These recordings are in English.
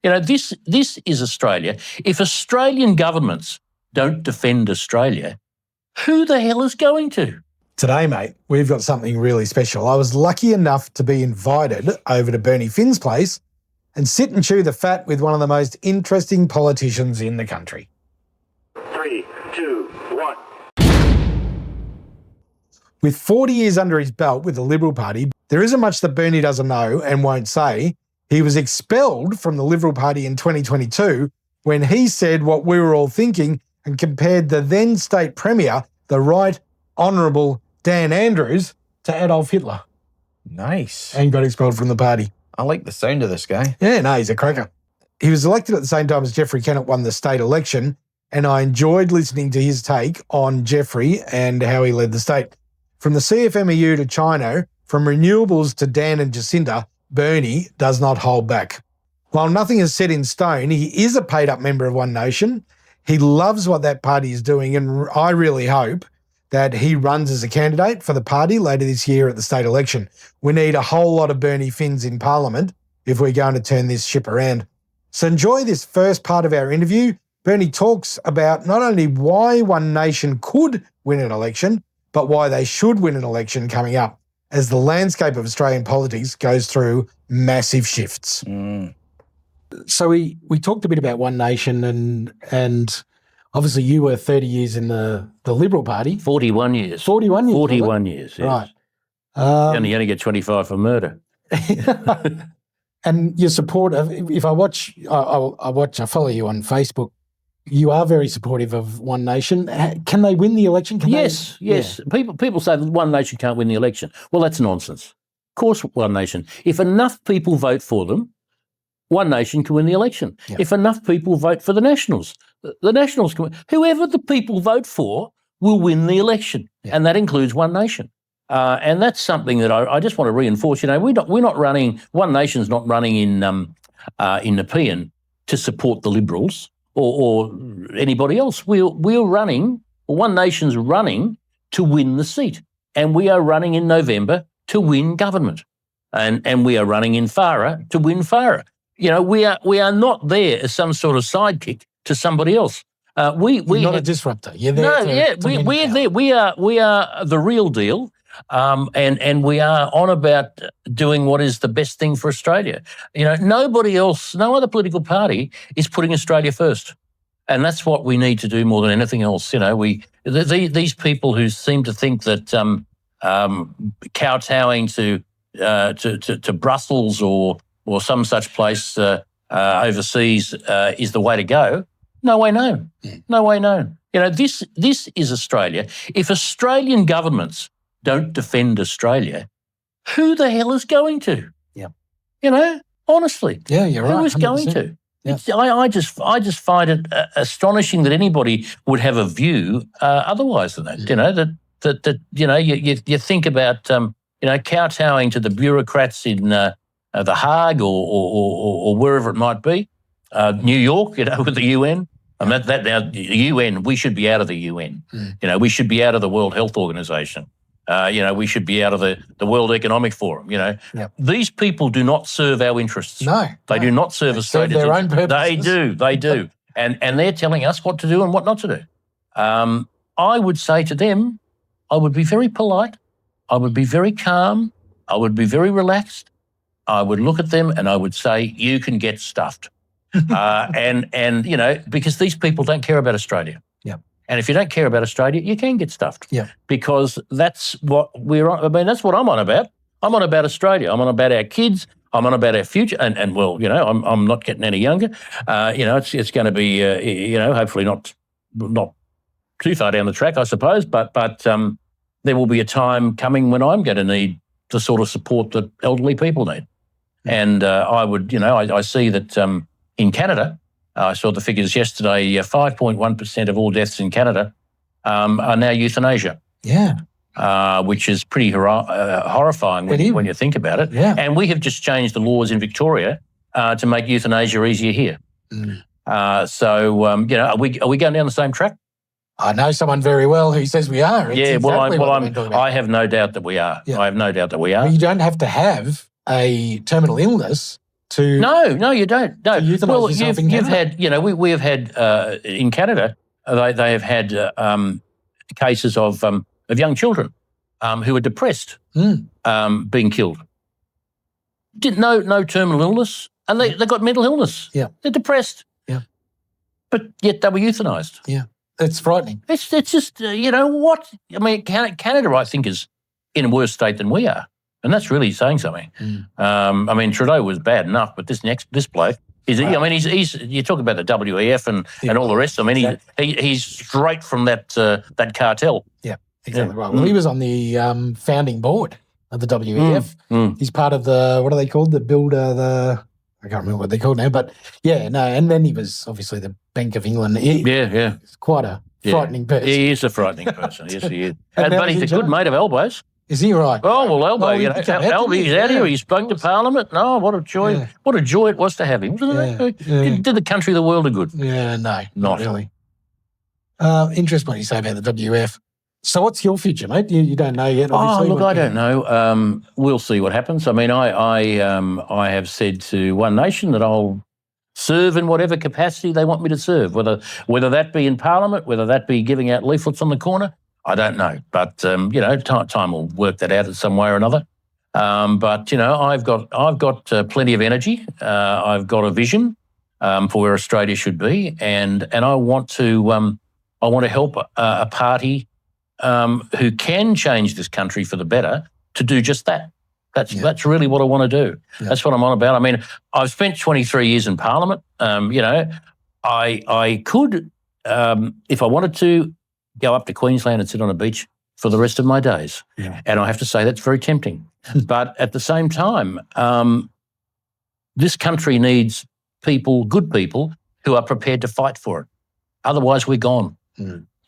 This is Australia. If Australian governments don't defend Australia, who the hell is going to? Today, mate, we've got something really special. I was lucky enough to be invited over to Bernie Finn's place and sit and chew the fat with one of the most interesting politicians in the country. 3, 2, 1. With 40 years under his belt with the Liberal Party, there isn't much that Bernie doesn't know and won't say. He was expelled from the Liberal Party in 2022 when he said what we were all thinking and compared the then state premier, the Right Honourable Dan Andrews, to Adolf Hitler. Nice. And got expelled from the party. I like the sound of this guy. Yeah, no, he's a cracker. He was elected at the same time as Geoffrey Kennett won the state election, and I enjoyed listening to his take on Geoffrey and how he led the state. From the CFMEU to China, from renewables to Dan and Jacinda, Bernie does not hold back. While nothing is set in stone, he is a paid-up member of One Nation. He loves what that party is doing, and I really hope that he runs as a candidate for the party later this year at the state election. We need a whole lot of Bernie Finns in Parliament if we're going to turn this ship around. So enjoy this first part of our interview. Bernie talks about not only why One Nation could win an election, but why they should win an election coming up as the landscape of Australian politics goes through massive shifts. So we talked a bit about One Nation and obviously you were 30 years in the Liberal Party. 41 years. 41 years? 41 years, yes. Right. You only get 25 for murder. And your support of, if I follow you on Facebook, you are very supportive of One Nation. Can they win the election? Yes. Yeah. People say that One Nation can't win the election. Well, that's nonsense. Of course, One Nation. If enough people vote for them, One Nation can win the election. Yeah. If enough people vote for the Nationals, the Nationals can win. Whoever the people vote for will win the election, and that includes One Nation. And that's something that I just want to reinforce. We're not running. One Nation's not running in Nepean to support the Liberals or anybody else. We're running. One Nation's running to win the seat, and we are running in November to win government, and we are running in Farah to win Farah. We are not there as some sort of sidekick to somebody else. You're not a disruptor. You're there. We're there. We are the real deal, and we are on about doing what is the best thing for Australia. Nobody else, no other political party is putting Australia first, and that's what we need to do more than anything else. These people who seem to think that kowtowing to Brussels or some such place overseas is the way to go. No way, no. No way, no. This is Australia. If Australian governments don't defend Australia, who the hell is going to? Yeah. Honestly. Yeah, you're right. Who is 100%. Going to? Yeah. I just find it astonishing that anybody would have a view otherwise than that. You think about kowtowing to the bureaucrats in The Hague or wherever it might be, New York, with the UN. That now the UN, we should be out of the UN. We should be out of the World Health Organization. We should be out of the World Economic Forum. These people do not serve our interests. No, they do not serve Australia. Serve their own purposes. They do, and they're telling us what to do and what not to do. I would say to them, I would be very polite. I would be very calm. I would be very relaxed. I would look at them and I would say, you can get stuffed. Because these people don't care about Australia. Yeah. And if you don't care about Australia, you can get stuffed. Yeah. Because that's what we're on. That's what I'm on about. I'm on about Australia. I'm on about our kids. I'm on about our future. And I'm not getting any younger. It's going to be, hopefully not too far down the track, I suppose. But there will be a time coming when I'm going to need the sort of support that elderly people need. And I see that in Canada, I saw the figures yesterday, 5.1% of all deaths in Canada are now euthanasia. Yeah. Which is pretty horrifying when you think about it. Yeah. And we have just changed the laws in Victoria to make euthanasia easier here. Are we going down the same track? I know someone very well who says we are. I have no doubt that we are. Yeah. I have no doubt that we are. Well, you don't have to have a terminal illness to No, you don't. No. To euthanize Well, yourself in you've Canada? had, we have had in Canada, they have had cases of young children who are depressed being killed. No terminal illness, and they got mental illness. Yeah. They're depressed. Yeah. But yet they were euthanized. Yeah. It's frightening. It's just, what? I mean, Canada, I think, is in a worse state than we are. And that's really saying something. I mean, Trudeau was bad enough, but this bloke is. Wow. I mean, he's. You talk about the WEF and all the rest. I mean, he's straight from that cartel. Yeah, exactly right. Well, he was on the founding board of the WEF. He's part of the, what are they called? I can't remember what they're called now, but yeah, no. And then he was obviously the Bank of England. He's quite a frightening person. He is a frightening person. Yes, he is. And but he's a good mate of Elbow's. Is he right? Oh, well, Elbow, Well, Albie's out here. He spoke to Parliament. No, what a joy. Yeah. What a joy it was to have him. Did the country the world a good. Yeah, no, Not really. Interesting what you say about the WF. So what's your future, mate? You don't know yet, obviously. Look, I don't know. We'll see what happens. I mean, I have said to One Nation that I'll serve in whatever capacity they want me to serve, whether that be in Parliament, whether that be giving out leaflets on the corner. I don't know, but time will work that out in some way or another. But I've got plenty of energy. I've got a vision for where Australia should be, and I want to help a party who can change this country for the better to do just that. That's really what I want to do. Yeah. That's what I'm on about. I mean, I've spent 23 years in Parliament. I could, if I wanted to, go up to Queensland and sit on a beach for the rest of my days. Yeah. And I have to say that's very tempting. But at the same time, this country needs good people who are prepared to fight for it. Otherwise, we're gone.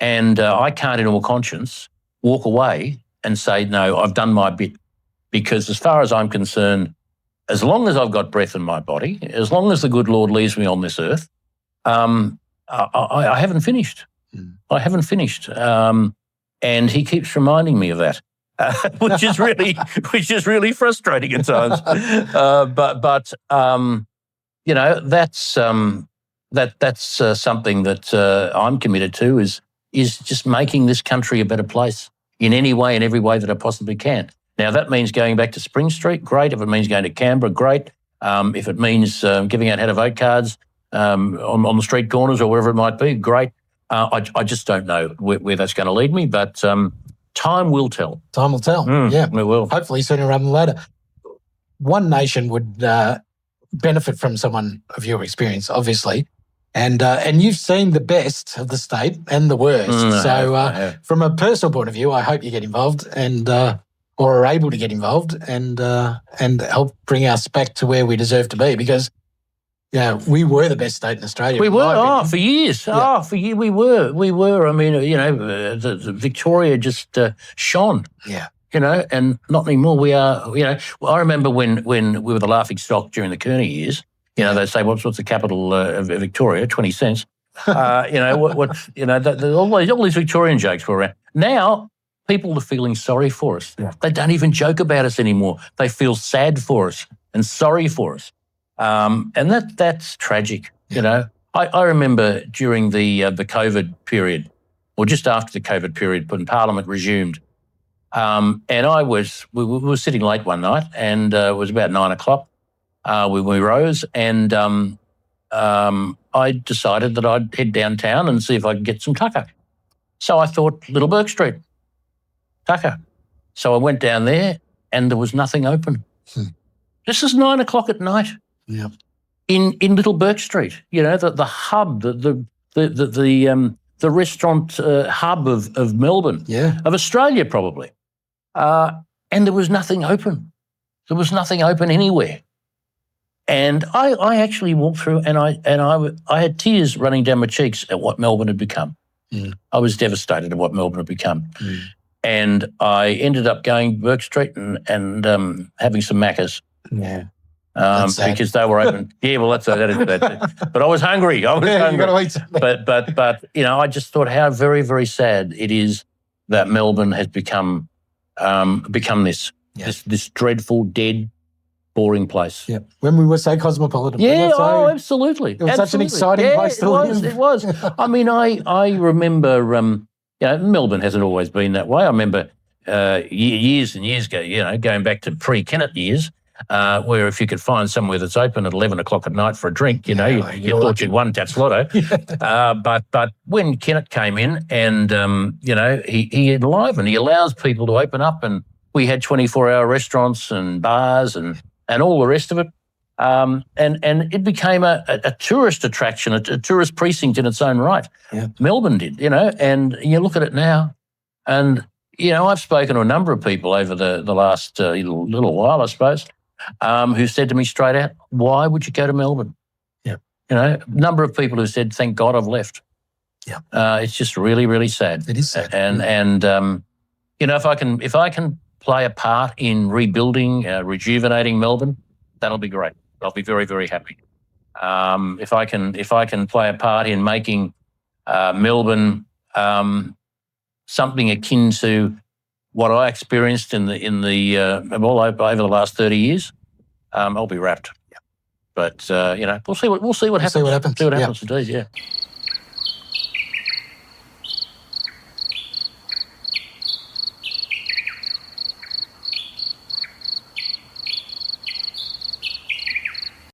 And I can't, in all conscience, walk away and say, no, I've done my bit. Because as far as I'm concerned, as long as I've got breath in my body, as long as the good Lord leaves me on this earth, I haven't finished. I haven't finished. And he keeps reminding me of that, which is really frustrating at times. That's something that I'm committed to is just making this country a better place in any way, in every way that I possibly can. Now, that means going back to Spring Street, great. If it means going to Canberra, great. If it means giving out how-to-vote cards on the street corners or wherever it might be, great. I just don't know where that's going to lead me, but time will tell. Time will tell. Yeah, it will. Hopefully sooner rather than later. One Nation would benefit from someone of your experience, obviously, and you've seen the best of the state and the worst. From a personal point of view, I hope you get involved and or are able to get involved and help bring us back to where we deserve to be, because we were the best state in Australia. We were, for years. Yeah. For years, we were. I mean, the Victoria just shone. Yeah. And not anymore. We are, I remember when we were the laughing stock during the Kearney years, they say, what's the capital of Victoria? 20 cents. All these Victorian jokes were around. Now, people are feeling sorry for us. Yeah. They don't even joke about us anymore. They feel sad for us and sorry for us. And that's tragic, I remember during the COVID period, or just after the COVID period, when Parliament resumed, and we were sitting late one night, and it was about 9 o'clock. We rose, and I decided that I'd head downtown and see if I could get some tucker. So I thought, Little Bourke Street, tucker. So I went down there, and there was nothing open. This is 9 o'clock at night. Yeah. In Little Bourke Street, the hub, the restaurant hub of Melbourne, of Australia probably, and there was nothing open. There was nothing open anywhere, and I actually walked through, and I had tears running down my cheeks at what Melbourne had become. I was devastated at what Melbourne had become, and I ended up going Bourke Street and having some Maccas. Yeah. Because they were open. That is. But I was hungry. Hungry. You got to eat something. But I just thought how very, very sad it is that Melbourne has become this dreadful, dead, boring place. Yeah. When we were so cosmopolitan. we Yeah, were so- absolutely. It was such an Absolutely. exciting place to live. It was. I mean, I remember, Melbourne hasn't always been that way. I remember years and years ago, going back to pre-Kennett years, where if you could find somewhere that's open at 11 o'clock at night for a drink, you thought you'd won Tats Lotto. But when Kennett came in and, he enlivened, he allows people to open up, and we had 24-hour restaurants and bars and all the rest of it. And it became a tourist attraction, a tourist precinct in its own right. Yeah. Melbourne did, and you look at it now, and, I've spoken to a number of people over the last little while, I suppose, who said to me straight out, why would you go to Melbourne? Yeah. A number of people who said, thank God I've left. Yeah. It's just really, really sad. It is sad. And if I can play a part in rebuilding, rejuvenating Melbourne, that'll be great. I'll be very, very happy. If I can play a part in making Melbourne something akin to what I experienced over the last 30 years, I'll be wrapped. Yeah. But we'll see what happens. See what happens. See what happens indeed. Yeah.